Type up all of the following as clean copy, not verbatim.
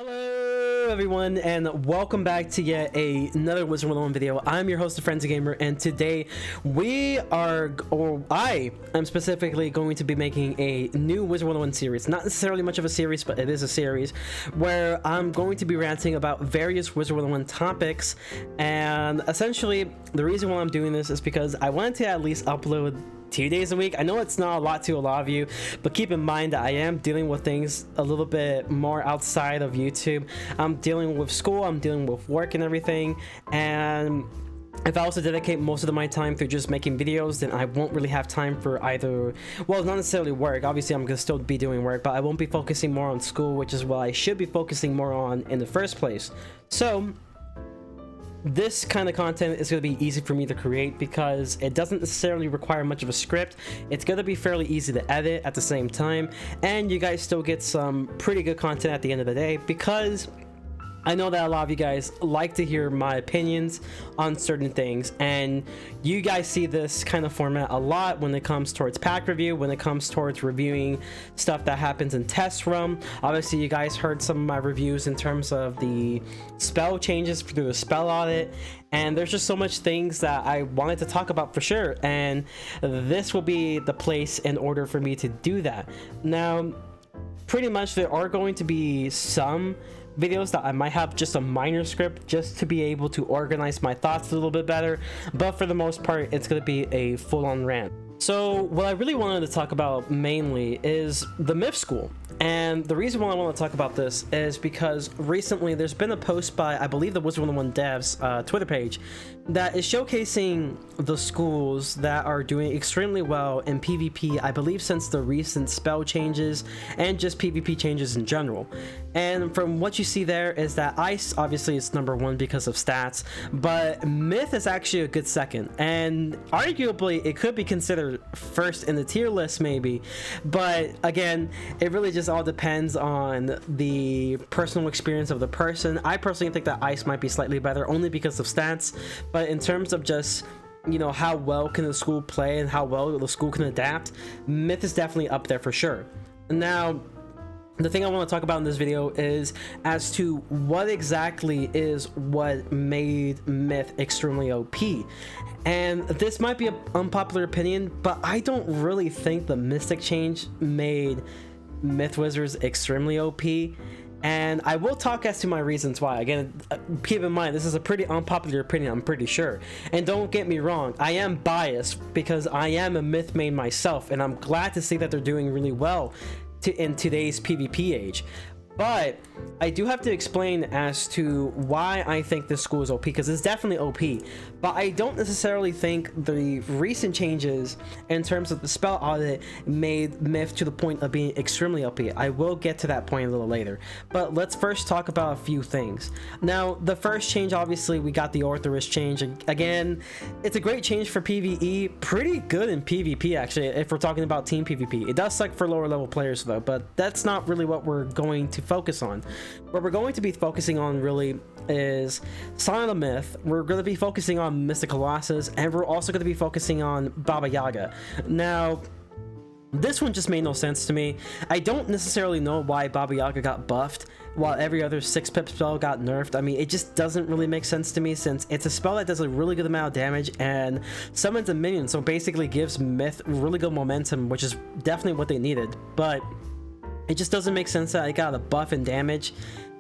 Hello everyone, and welcome back to yet another Wizard101 video. I'm your host, the Frenzy Gamer, and today I am specifically going to be making a new Wizard101 series. Not necessarily much of a series, but it is a series where I'm going to be ranting about various Wizard101 topics. And essentially, the reason why I'm doing this is because I wanted to at least upload 2 days a week. I know it's not a lot to a lot of you, but keep in mind that I am dealing with things a little bit more outside of YouTube. I'm dealing with school, I'm dealing with work and everything, and if I also dedicate most of my time through just making videos, then I won't really have time for either, well, not necessarily work. Obviously I'm gonna still be doing work, but I won't be focusing more on school, which is what I should be focusing more on in the first place. So this kind of content is going to be easy for me to create because it doesn't necessarily require much of a script. It's going to be fairly easy to edit at the same time, and you guys still get some pretty good content at the end of the day, because I know that a lot of you guys like to hear my opinions on certain things, and you guys see this kind of format a lot when it comes towards pack review, when it comes towards reviewing stuff that happens in test room. Obviously you guys heard some of my reviews in terms of the spell changes through the spell audit, and there's just so much things that I wanted to talk about for sure, and this will be the place in order for me to do that. Now, pretty much there are going to be some videos that I might have just a minor script just to be able to organize my thoughts a little bit better, but for the most part it's going to be a full-on rant. So what I really wanted to talk about mainly is the Myth School, and the reason why I want to talk about this is because recently there's been a post by, I believe, the Wizard101 devs Twitter page that is showcasing the schools that are doing extremely well in PvP, I believe since the recent spell changes and just PvP changes in general. And from what you see there is that Ice obviously is number one because of stats, but Myth is actually a good second, and arguably it could be considered first in the tier list maybe, but again, it really just all depends on the personal experience of the person. I personally think that Ice might be slightly better only because of stats, but in terms of just, you know, how well can the school play and how well the school can adapt, Myth is definitely up there for sure. Now, the thing I want to talk about in this video is as to what exactly is what made Myth extremely OP. And this might be an unpopular opinion, but I don't really think the Mystic change made Myth Wizards extremely OP. And I will talk as to my reasons why. Again, keep in mind, this is a pretty unpopular opinion, I'm pretty sure. And don't get me wrong, I am biased because I am a Myth main myself, and I'm glad to see that they're doing really well in today's PvP age. But I do have to explain as to why I think this school is OP, because it's definitely OP, but I don't necessarily think the recent changes in terms of the spell audit made Myth to the point of being extremely OP. I will get to that point a little later, but let's first talk about a few things. Now, the first change, obviously, we got the Ortho Risk change. Again, it's a great change for PvE, pretty good in PvP actually, if we're talking about team PvP. It does suck for lower level players though, but that's not really what we're going to focus on. What we're going to be focusing on really is Sign of the Myth. We're going to be focusing on Mystic Colossus, and we're also going to be focusing on Baba Yaga. Now, this one just made no sense to me. I don't necessarily know why Baba Yaga got buffed while every other 6-pip spell got nerfed. I mean, it just doesn't really make sense to me, since it's a spell that does a really good amount of damage and summons a minion, so basically gives Myth really good momentum, which is definitely what they needed. But it just doesn't make sense that I got a buff and damage,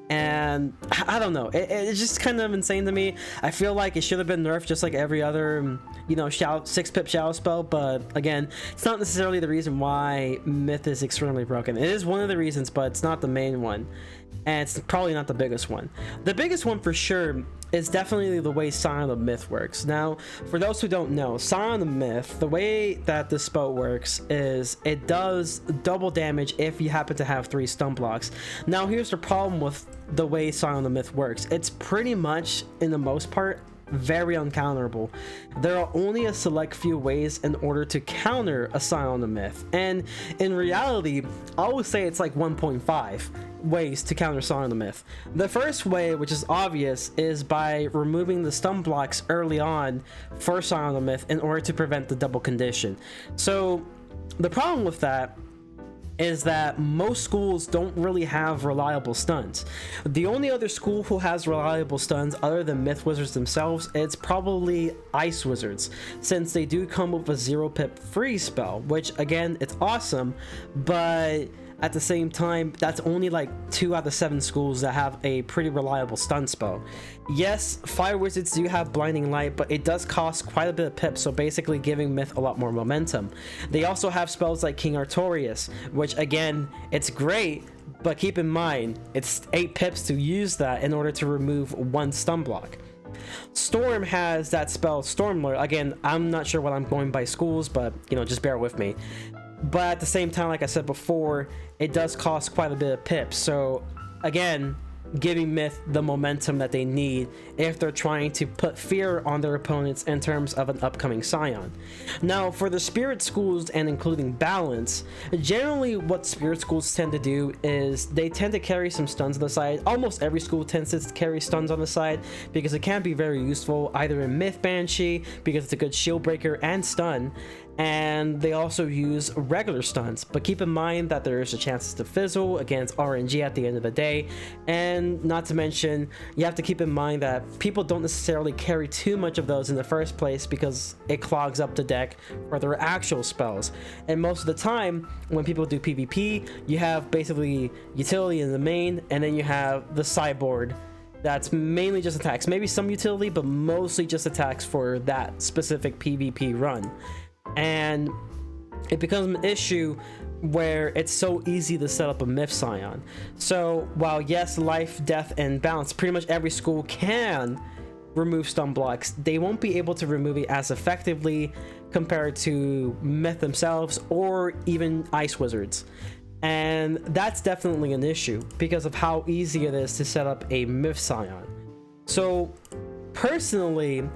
and I don't know, it's just kind of insane to me. I feel like it should have been nerfed just like every other, you know, 6-pip shadow spell, but again, it's not necessarily the reason why Myth is extremely broken. It is one of the reasons, but it's not the main one, and it's probably not the biggest one. The biggest one for sure is definitely the way Sign of the Myth works. Now, for those who don't know, Sign of the Myth, the way that the spell works is it does double damage if you happen to have 3 stun blocks. Now, here's the problem with the way Sign of the Myth works. It's pretty much, in the most part, very uncounterable. There are only a select few ways in order to counter a Sign of the Myth, and in reality, I would say it's like 1.5 ways to counter Sign of the Myth. The first way, which is obvious, is by removing the stun blocks early on for Sign of the Myth in order to prevent the double condition. So the problem with that is that most schools don't really have reliable stuns. The only other school who has reliable stuns other than Myth Wizards themselves, it's probably Ice Wizards, since they do come with a 0-pip freeze spell, which again, it's awesome, but at the same time, that's only like 2 out of 7 schools that have a pretty reliable stun spell. Yes, Fire Wizards do have Blinding Light, but it does cost quite a bit of pips, so basically giving Myth a lot more momentum. They also have spells like King Artorias, which again, it's great, but keep in mind, it's 8 pips to use that in order to remove 1 stun block. Storm has that spell Stormlord. Again, I'm not sure what I'm going by schools, but you know, just bear with me. But at the same time, like I said before, it does cost quite a bit of pips. So again, giving Myth the momentum that they need if they're trying to put fear on their opponents in terms of an upcoming Scion. Now, for the Spirit schools and including balance, generally what Spirit schools tend to do is they tend to carry some stuns on the side. Almost every school tends to carry stuns on the side because it can be very useful either in Myth Banshee because it's a good shield breaker and stun, and they also use regular stuns, but keep in mind that there's a chance to fizzle against RNG at the end of the day. And not to mention, you have to keep in mind that people don't necessarily carry too much of those in the first place because it clogs up the deck for their actual spells. And most of the time when people do PvP, you have basically utility in the main, and then you have the sideboard that's mainly just attacks, maybe some utility, but mostly just attacks for that specific PvP run. And it becomes an issue where it's so easy to set up a Myth Scion. So while yes, life, death, and balance, pretty much every school can remove stun blocks, they won't be able to remove it as effectively compared to Myth themselves or even Ice Wizards. And that's definitely an issue because of how easy it is to set up a Myth Scion. So personally,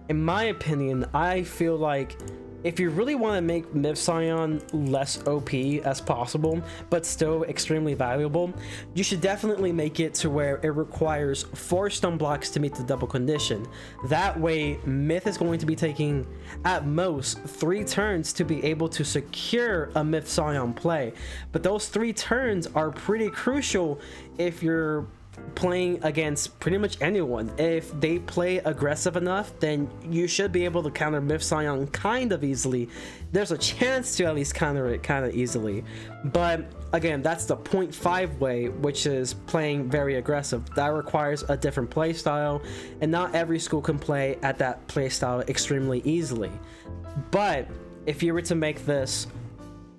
in my opinion, I feel like if you really want to make Myth Scion less OP as possible, but still extremely valuable, you should definitely make it to where it requires 4 stun blocks to meet the double condition. That way, Myth is going to be taking at most 3 turns to be able to secure a Myth Scion play. But those 3 turns are pretty crucial if you're playing against pretty much anyone. If they play aggressive enough, then you should be able to counter Myth Scion kind of easily. There's a chance to at least counter it kind of easily. But again, that's the 0.5 way, which is playing very aggressive. That requires a different play style, and not every school can play at that play style extremely easily. But if you were to make this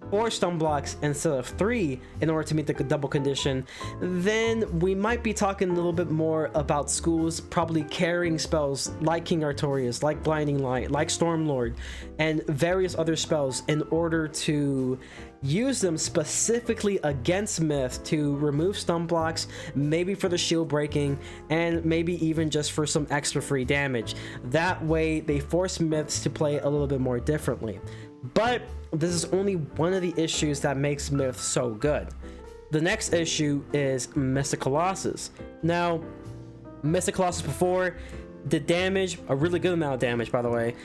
4 stun blocks instead of 3 in order to meet the double condition, then we might be talking a little bit more about schools probably carrying spells like King Artorias, like Blinding Light, like Stormlord, and various other spells in order to use them specifically against Myth to remove stun blocks, maybe for the shield breaking, and maybe even just for some extra free damage. That way they force Myths to play a little bit more differently. But this is only one of the issues that makes Myth so good. The next issue is Mystic Colossus. Now, Mystic Colossus before did damage, a really good amount of damage by the way,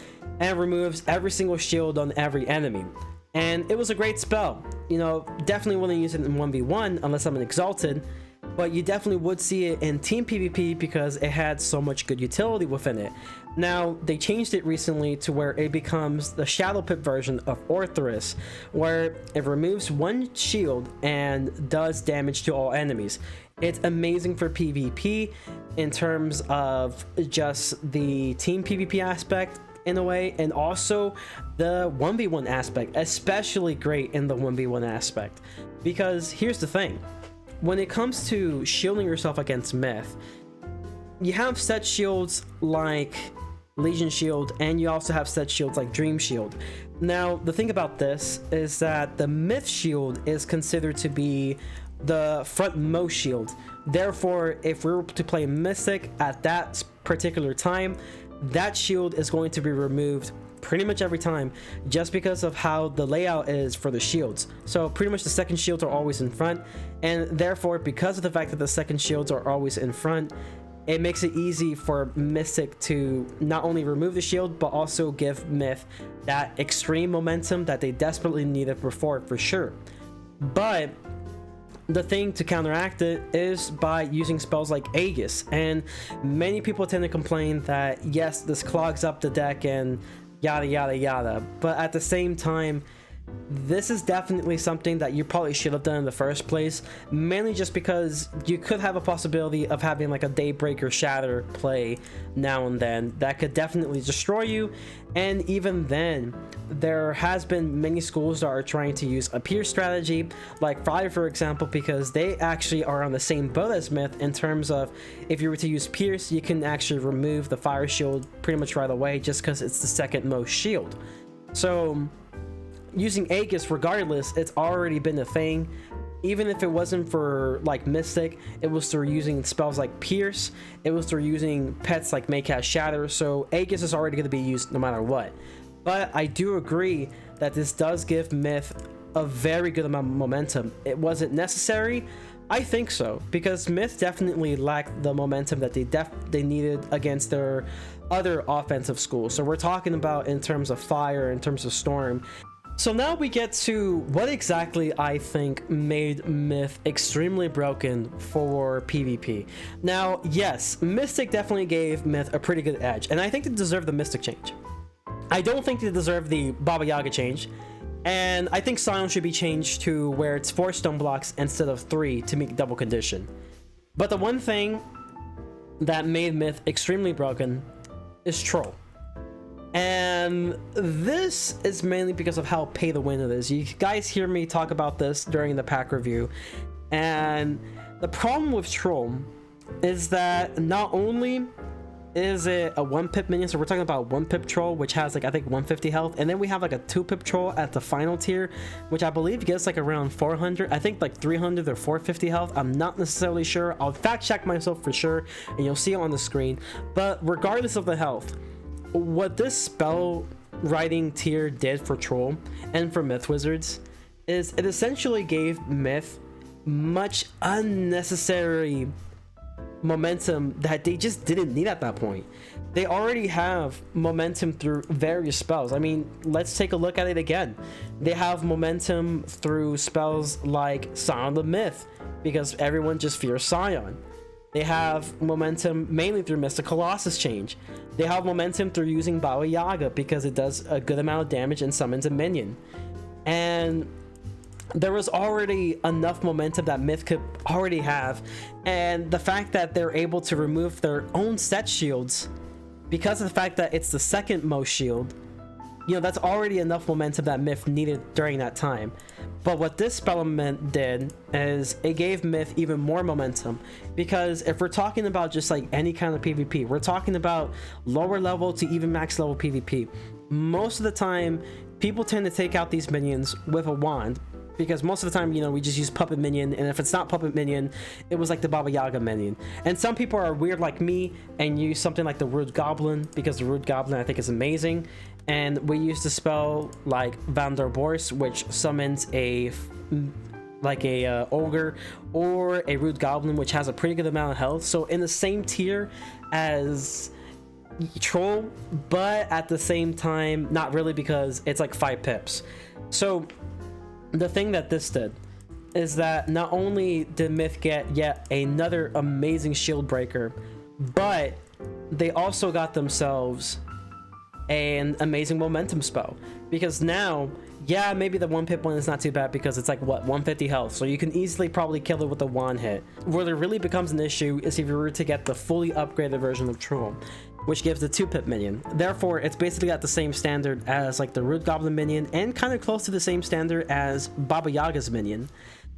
and removes every single shield on every enemy. And it was a great spell. You know, definitely wouldn't use it in 1v1 unless I'm an Exalted, but you definitely would see it in team PvP because it had so much good utility within it. Now, they changed it recently to where it becomes the Shadow Pip version of Ortho Risk, where it removes 1 shield and does damage to all enemies. It's amazing for PvP in terms of just the team PvP aspect in a way, and also the 1v1 aspect, especially great in the 1v1 aspect. Because here's the thing, when it comes to shielding yourself against Myth, you have set shields like Legion Shield, and you also have set shields like Dream Shield. Now, the thing about this is that the Myth Shield is considered to be the frontmost shield. Therefore, if we were to play Mystic at that particular time, that shield is going to be removed pretty much every time, just because of how the layout is for the shields. So pretty much the second shields are always in front, and therefore, because of the fact that the second shields are always in front, it makes it easy for Mystic to not only remove the shield, but also give Myth that extreme momentum that they desperately needed before, for sure. But the thing to counteract it is by using spells like Aegis, and many people tend to complain that yes, this clogs up the deck and yada yada yada, but at the same time, this is definitely something that you probably should have done in the first place, mainly just because you could have a possibility of having like a Daybreak or Shatter play now and then that could definitely destroy you. And even then, there has been many schools that are trying to use a Pierce strategy, like Fire for example, because they actually are on the same boat as Myth in terms of if you were to use Pierce, you can actually remove the Fire shield pretty much right away just because it's the second most shield. So using Aegis, regardless, it's already been a thing. Even if it wasn't for like Mystic, it was through using spells like Pierce, it was through using pets like Maycast Shatter, so Aegis is already going to be used no matter what. But I do agree that this does give Myth a very good amount of momentum. It wasn't necessary, I think so, because Myth definitely lacked the momentum that they needed against their other offensive schools. So we're talking about in terms of Fire, in terms of Storm. So now we get to what exactly I think made Myth extremely broken for PvP. Now, yes, Mystic definitely gave Myth a pretty good edge, and I think they deserve the Mystic change. I don't think they deserve the Baba Yaga change, and I think Scion should be changed to where it's 4 stone blocks instead of 3 to make double condition. But the one thing that made Myth extremely broken is Troll. And this is mainly because of how pay to win it is. You guys hear me talk about this during the pack review, and the problem with Troll is that not only is it a 1-pip minion, so we're talking about 1-pip Troll, which has like I think 150 health, and then we have like a 2-pip Troll at the final tier, which I believe gets like around 400, I think like 300 or 450 health. I'm not necessarily sure, I'll fact check myself for sure, and you'll see it on the screen. But regardless of the health, what this spell writing tier did for Troll and for Myth Wizards is it essentially gave Myth much unnecessary momentum that they just didn't need at that point. They already have momentum through various spells. I mean, let's take a look at it again. They have momentum through spells like Scion the Myth, because everyone just fears Scion. They have momentum mainly through Mystic Colossus change. They have momentum through using Baba Yaga because it does a good amount of damage and summons a minion. And there was already enough momentum that Myth could already have. And the fact that they're able to remove their own set shields because of the fact that it's the second most shield, you know, that's already enough momentum that Myth needed during that time. But what this Spellement did is it gave Myth even more momentum, because if we're talking about just like any kind of PvP, we're talking about lower level to even max level PvP, most of the time people tend to take out these minions with a wand, because most of the time, you know, we just use Puppet Minion, and if it's not Puppet Minion, it was like the Baba Yaga minion. And some people are weird like me and use something like the Rude Goblin, because the Rude Goblin I think is amazing. And we use the spell like Vanderborst, which summons a ogre, or a Rude Goblin, which has a pretty good amount of health. So in the same tier as Troll, but at the same time not really, because it's like 5 pips. So the thing that this did is that not only did Myth get yet another amazing shield breaker, but they also got themselves an amazing momentum spell, because now, yeah, maybe the 1-pip one is not too bad because it's like what, 150 health, so you can easily probably kill it with a wand hit. Where it really becomes an issue is if you were to get the fully upgraded version of Troll, which gives the 2-pip minion. Therefore, it's basically at the same standard as like the Rude Goblin minion, and kind of close to the same standard as Baba Yaga's minion.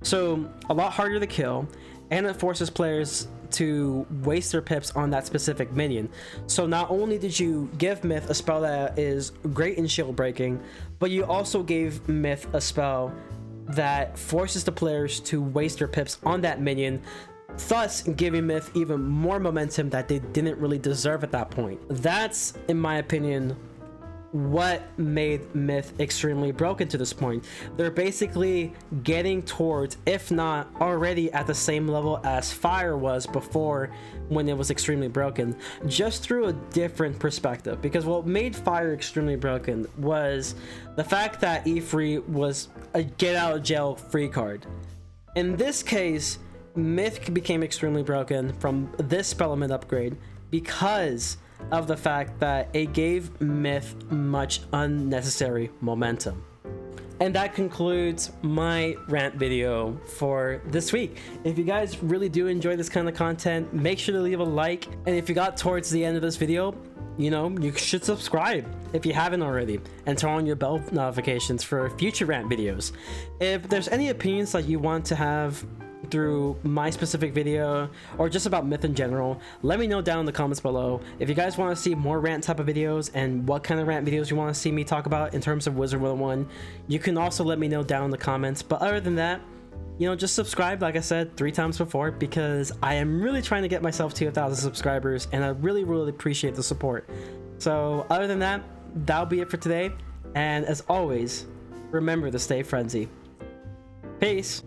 So a lot harder to kill, and it forces players to waste their pips on that specific minion. So not only did you give Myth a spell that is great in shield breaking, but you also gave Myth a spell that forces the players to waste their pips on that minion, thus giving Myth even more momentum that they didn't really deserve at that point. That's, in my opinion, what made Myth extremely broken to this point. They're basically getting towards, if not already at the same level as Fire was before when it was extremely broken, just through a different perspective. Because what made Fire extremely broken was the fact that E3 was a get out of jail free card. In this case, Myth became extremely broken from this Spellement upgrade because of the fact that it gave Myth much unnecessary momentum. And that concludes my rant video for this week. If you guys really do enjoy this kind of content, make sure to leave a like. And if you got towards the end of this video, you know, you should subscribe if you haven't already, and turn on your bell notifications for future rant videos. If there's any opinions that you want to have through my specific video or just about Myth in general, let me know down in the comments below. If you guys want to see more rant type of videos and what kind of rant videos you want to see me talk about in terms of Wizard101, you can also let me know down in the comments. But other than that, you know, just subscribe, like I said 3 times before, because I am really trying to get myself to 1,000 subscribers, and I really appreciate the support. So other than that, that'll be it for today, and as always, remember to stay frenzy. Peace.